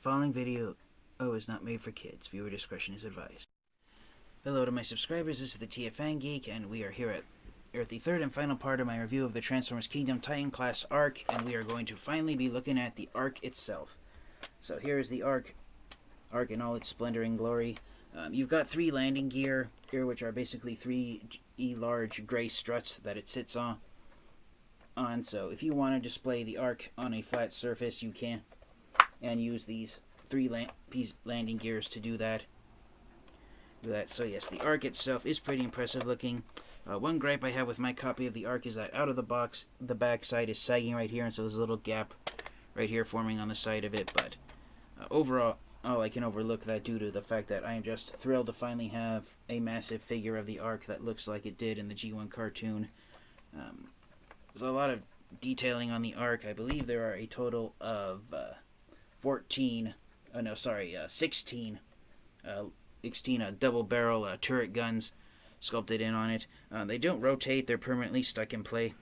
The following video is not made for kids. Viewer discretion is advised. Hello to my subscribers, this is the TFN Geek, and we are here at the third and final part of my review of the Transformers Kingdom Titan Class Ark, and we are going to finally be looking at the Ark itself. So here is the Ark in all its splendor and glory. You've got three landing gear here, which are basically three large gray struts that it sits on. So if you want to display the Ark on a flat surface, you can, and use these three landing gears to do that. So yes, the Ark itself is pretty impressive looking. One gripe I have with my copy of the Ark is that out of the box, the back side is sagging right here, and so there's a little gap right here forming on the side of it. But overall, I can overlook that due to the fact that I am just thrilled to finally have a massive figure of the Ark that looks like it did in the G1 cartoon. There's a lot of detailing on the Ark. I believe there are a total of 16 double-barrel turret guns sculpted in on it. They don't rotate; they're permanently stuck in play.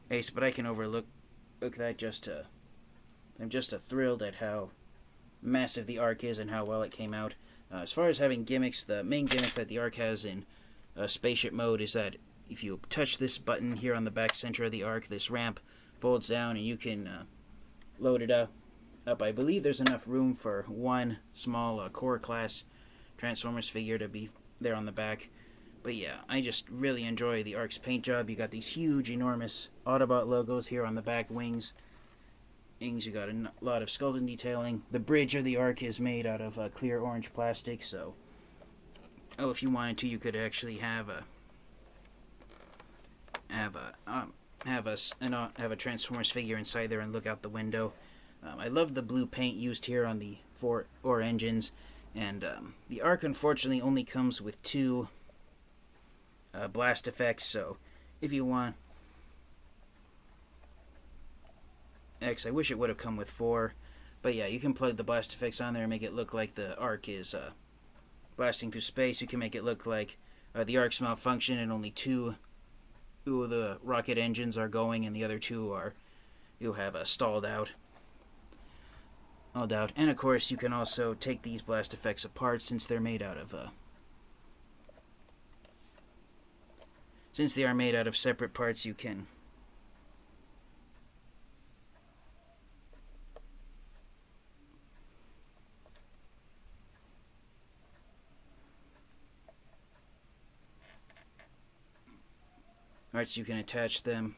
But I can overlook that. I'm just thrilled at how massive the Ark is and how well it came out. As far as having gimmicks, the main gimmick that the Ark has in spaceship mode is that if you touch this button here on the back center of the Ark, this ramp folds down and you can load it up. I believe there's enough room for one small core class Transformers figure to be there on the back. But yeah, I just really enjoy the Ark's paint job. You got these huge, enormous Autobot logos here on the back wings. You got a lot of skeleton detailing. The bridge of the Ark is made out of clear orange plastic, so if you wanted to, you could actually have a Transformers figure inside there and look out the window. I love the blue paint used here on the four engines, and the Ark unfortunately only comes with two blast effects. So if you want, I wish it would have come with four, but yeah, you can plug the blast effects on there and make it look like the Ark is blasting through space. You can make it look like the Ark's malfunction and only two of the rocket engines are going, and the other two you'll have stalled out. And of course, you can also take these blast effects apart since they're made out of since they are made out of separate parts. You can so you can attach them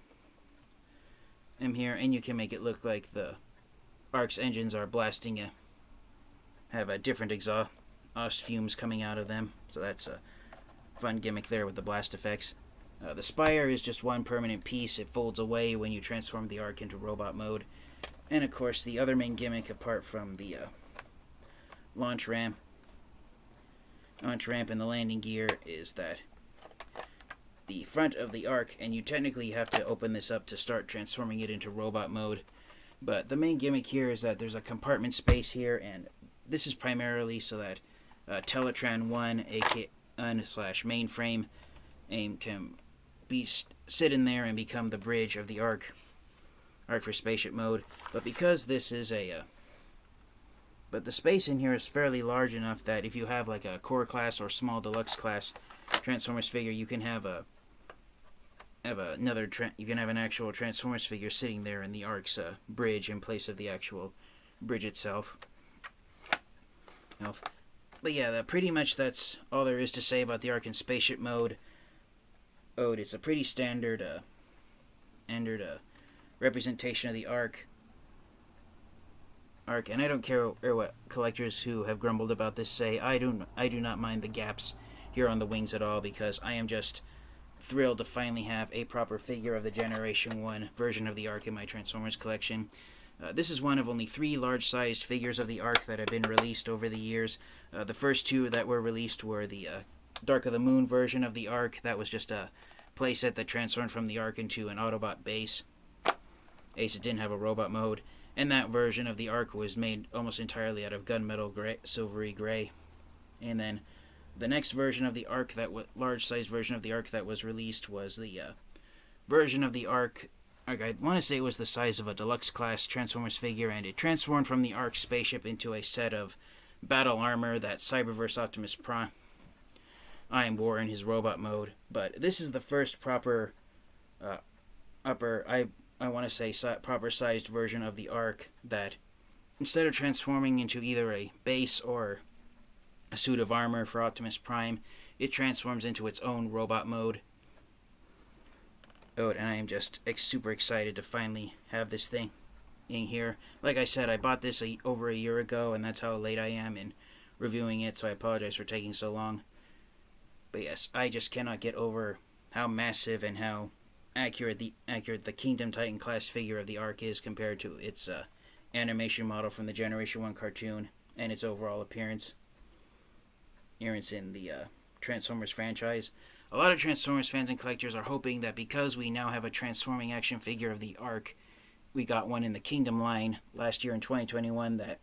here, and you can make it look like the Ark's engines are blasting have a different exhaust fumes coming out of them. So that's a fun gimmick there with the blast effects. The spire is just one permanent piece. It folds away when you transform the Ark into robot mode. And of course, the other main gimmick, apart from the launch ramp and the landing gear, is that the front of the Ark, and you technically have to open this up to start transforming it into robot mode. But the main gimmick here is that there's a compartment space here, and this is primarily so that Teletran 1, a.k.a. Mainframe, can sit in there and become the bridge of the Ark for spaceship mode. But because this is but the space in here is fairly large enough that if you have like a core class or small deluxe class Transformers figure, you can have an actual Transformers figure sitting there in the Ark's bridge in place of the actual bridge itself. But yeah, pretty much that's all there is to say about the Ark in spaceship mode. It's a pretty standard representation of the Ark, and I don't care what collectors who have grumbled about this say. I do not mind the gaps here on the wings at all, because I am just thrilled to finally have a proper figure of the Generation 1 version of the Ark in my Transformers collection. This is one of only 3 large-sized figures of the Ark that have been released over the years. The first 2 that were released were the Dark of the Moon version of the Ark. That was just a playset that transformed from the Ark into an Autobot base. It didn't have a robot mode, and that version of the Ark was made almost entirely out of gunmetal gray, silvery gray. And then the next version of the Ark, large-sized version of the Ark that was released, was the version of the Ark Ark, I want to say it was the size of a deluxe class Transformers figure, and it transformed from the Ark spaceship into a set of battle armor that Cyberverse Optimus Prime wore in his robot mode. But this is the first proper I want to say proper sized version of the Ark that, instead of transforming into either a base or a suit of armor for Optimus Prime, it transforms into its own robot mode. Oh, and I am just super excited to finally have this thing in here. Like I said, I bought this over a year ago, and that's how late I am in reviewing it, so I apologize for taking so long. But yes, I just cannot get over how massive and how accurate the Kingdom Titan class figure of the Ark is compared to its animation model from the Generation 1 cartoon and its overall appearance in the Transformers franchise. A lot of Transformers fans and collectors are hoping that because we now have a transforming action figure of the Ark, we got one in the Kingdom line last year in 2021, that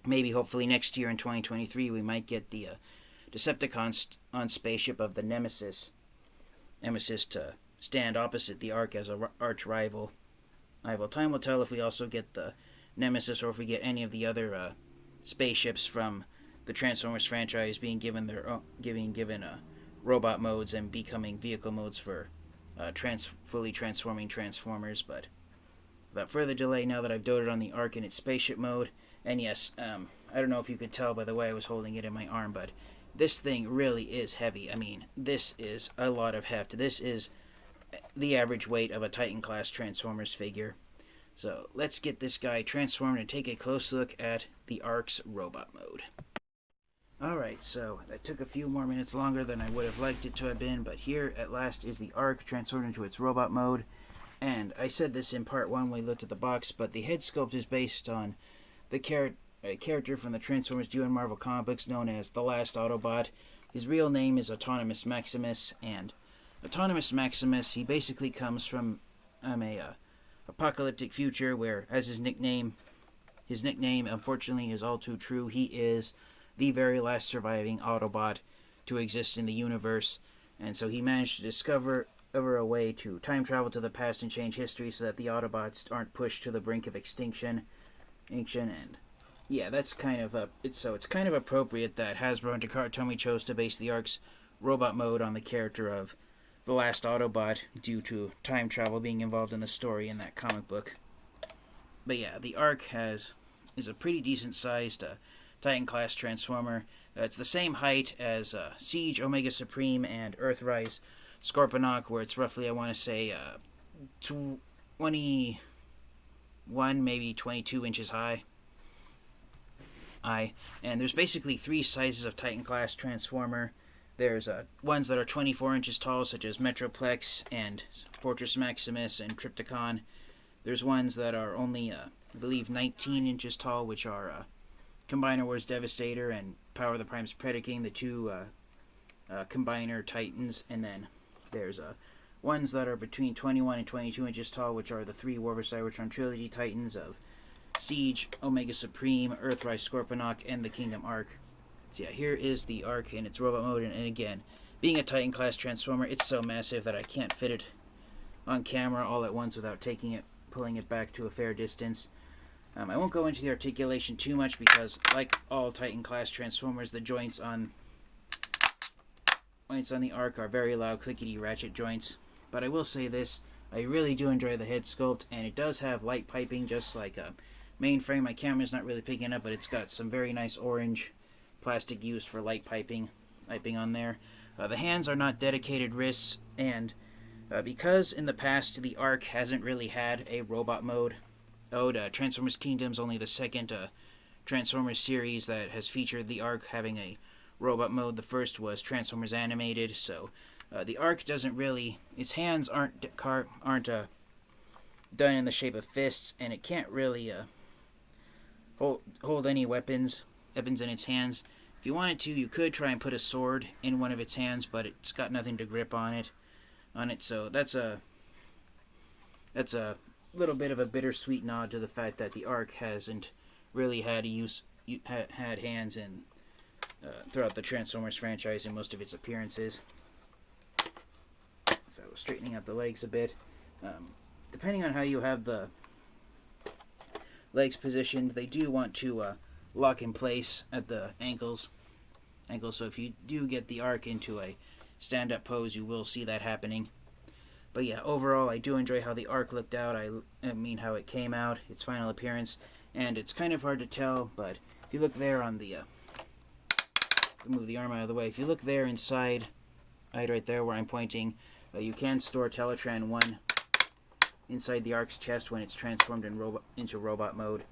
maybe hopefully next year in 2023 we might get the Decepticons on spaceship of the Nemesis to stand opposite the Ark as a arch rival. Time will tell if we also get the Nemesis or if we get any of the other spaceships from the Transformers franchise being given robot modes and becoming vehicle modes for fully transforming Transformers. But without further delay, now that I've doted on the Ark in its spaceship mode, and yes, I don't know if you could tell by the way I was holding it in my arm, but this thing really is heavy. I mean, this is a lot of heft. This is the average weight of a Titan class Transformers figure. So let's get this guy transformed and take a close look at the Ark's robot mode. Alright, so that took a few more minutes longer than I would have liked it to have been, but here at last is the Ark transformed into its robot mode. And I said this in part 1 when we looked at the box, but the head sculpt is based on the character from the Transformers Duo and Marvel comic books known as the Last Autobot. His real name is Autonomous Maximus, and Autonomous Maximus, he basically comes from a apocalyptic future where, as his nickname unfortunately is all too true, he is the very last surviving Autobot to exist in the universe. And so he managed to discover a way to time travel to the past and change history so that the Autobots aren't pushed to the brink of extinction. And yeah, that's kind of it's kind of appropriate that Hasbro and Takara Tomy chose to base the Ark's robot mode on the character of the Last Autobot due to time travel being involved in the story in that comic book. But yeah, the Ark is a pretty decent sized Titan class Transformer. It's the same height as Siege, Omega Supreme, and Earthrise Scorponok, where it's roughly, I want to say, 21, maybe 22 inches high. And there's basically 3 sizes of Titan class Transformer. There's ones that are 24 inches tall, such as Metroplex and Fortress Maximus and Trypticon. There's ones that are only, I believe, 19 inches tall, which are Combiner Wars Devastator and Power of the Prime's Predaking, the 2 Combiner Titans. And then there's ones that are between 21 and 22 inches tall, which are the 3 War vs. Cybertron Trilogy Titans of Siege, Omega Supreme, Earthrise Scorponok, and the Kingdom Ark. So yeah, here is the Ark in its robot mode, and again, being a Titan class Transformer, it's so massive that I can't fit it on camera all at once without pulling it back to a fair distance. I won't go into the articulation too much because, like all Titan class Transformers, the joints on the Ark are very loud, clickety ratchet joints. But I will say this, I really do enjoy the head sculpt, and it does have light piping just like a Mainframe. My camera's not really picking up, but it's got some very nice orange plastic used for light piping on there. The hands are not dedicated wrists, and because in the past the Ark hasn't really had a robot mode. Transformers Kingdom's only the second Transformers series that has featured the Ark having a robot mode. The first was Transformers Animated, so the Ark doesn't really, its hands aren't done in the shape of fists, and it can't really hold any weapons in its hands. If you wanted to, you could try and put a sword in one of its hands, but it's got nothing to grip on it. So that's a little bit of a bittersweet nod to the fact that the Ark hasn't really had hands in throughout the Transformers franchise in most of its appearances. So straightening out the legs a bit. depending on how you have the legs positioned, they do want to lock in place at the ankles. So if you do get the Ark into a stand-up pose, you will see that happening. But yeah, overall, I do enjoy how the Ark looked out. I mean, how it came out, its final appearance, and it's kind of hard to tell, but if you look there on the, move the arm out of the way, if you look there inside, right there where I'm pointing, you can store Teletran 1 inside the Ark's chest when it's transformed into robot mode.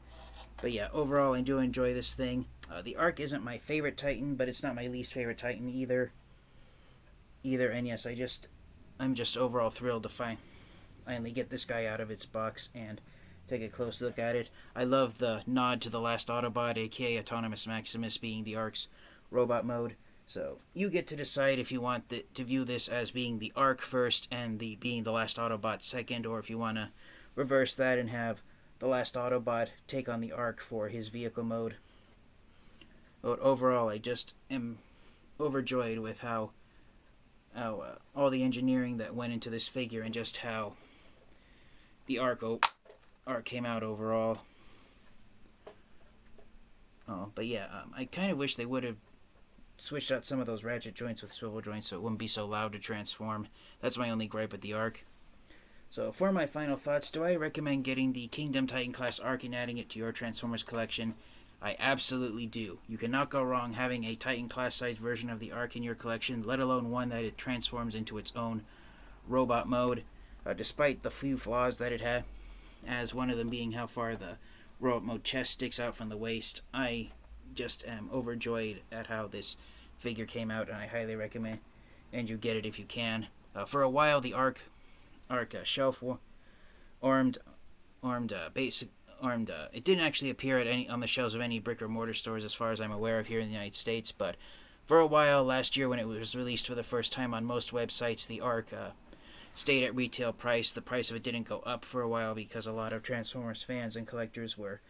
But yeah, overall, I do enjoy this thing. The Ark isn't my favorite Titan, but it's not my least favorite Titan either. And yes, I'm just overall thrilled to finally get this guy out of its box and take a close look at it. I love the nod to the Last Autobot, a.k.a. Autonomous Maximus, being the Ark's robot mode. So you get to decide if you want to view this as being the Ark first and being the Last Autobot second, or if you want to reverse that and have the Last Autobot take on the Ark for his vehicle mode. But overall, I just am overjoyed with how all the engineering that went into this figure and just how the Ark came out overall. But yeah, I kind of wish they would have switched out some of those ratchet joints with swivel joints so it wouldn't be so loud to transform. That's my only gripe with the Ark. So for my final thoughts, do I recommend getting the Kingdom Titan Class Ark and adding it to your Transformers collection? I absolutely do. You cannot go wrong having a Titan Class sized version of the Ark in your collection, let alone one that it transforms into its own robot mode, despite the few flaws that it has, as one of them being how far the robot mode chest sticks out from the waist. I just am overjoyed at how this figure came out, and I highly recommend you get it if you can. For a while, the Ark shelf armed it didn't actually appear on the shelves of any brick or mortar stores as far as I'm aware of here in the United States, but for a while last year when it was released for the first time on most websites, the Ark stayed at retail price. The price of it didn't go up for a while because a lot of Transformers fans and collectors were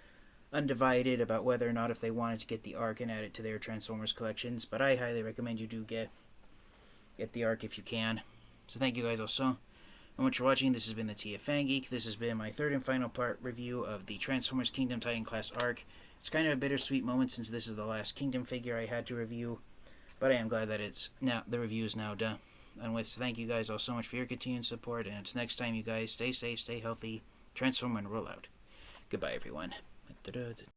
undivided about whether or not if they wanted to get the Ark and add it to their Transformers collections, but I highly recommend you do get the Ark if you can. So thank you guys all so much for watching. This has been the TFN Geek. This has been my third and final part review of the Transformers Kingdom Titan Class Ark. It's kind of a bittersweet moment since this is the last Kingdom figure I had to review, but I am glad that the review is now done. And with thank you guys all so much for your continued support, and until next time, you guys stay safe, stay healthy, transform and roll out. Goodbye, everyone.